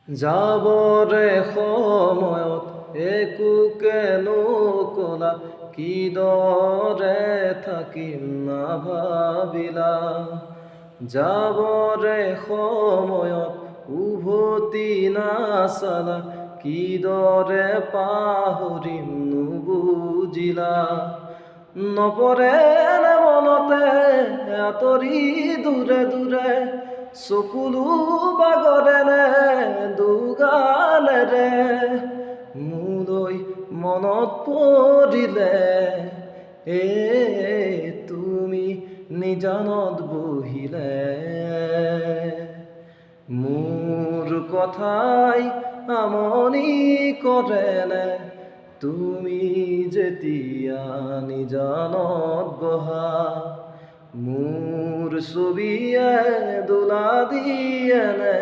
যাবৰে সময়ত একো কেনো কলা কিদৰে থাকিম নাভাবিলা। যাবৰে সময়ত উভতি নাচালা কিদৰে পাহৰিম নুবুজিলা। নপৰে নে মনতে আঁতৰি দূৰে দূৰে চকুলো বাগৰে নে দুগালেৰে মোলৈ মনত পৰিলে তুমি নিজানত বহিলে। মোৰ কথাই আমনি কৰেনে তুমি যেতিয়া নিজানত বহা। মোৰ ছবিয়ে দোলা দিয়েনে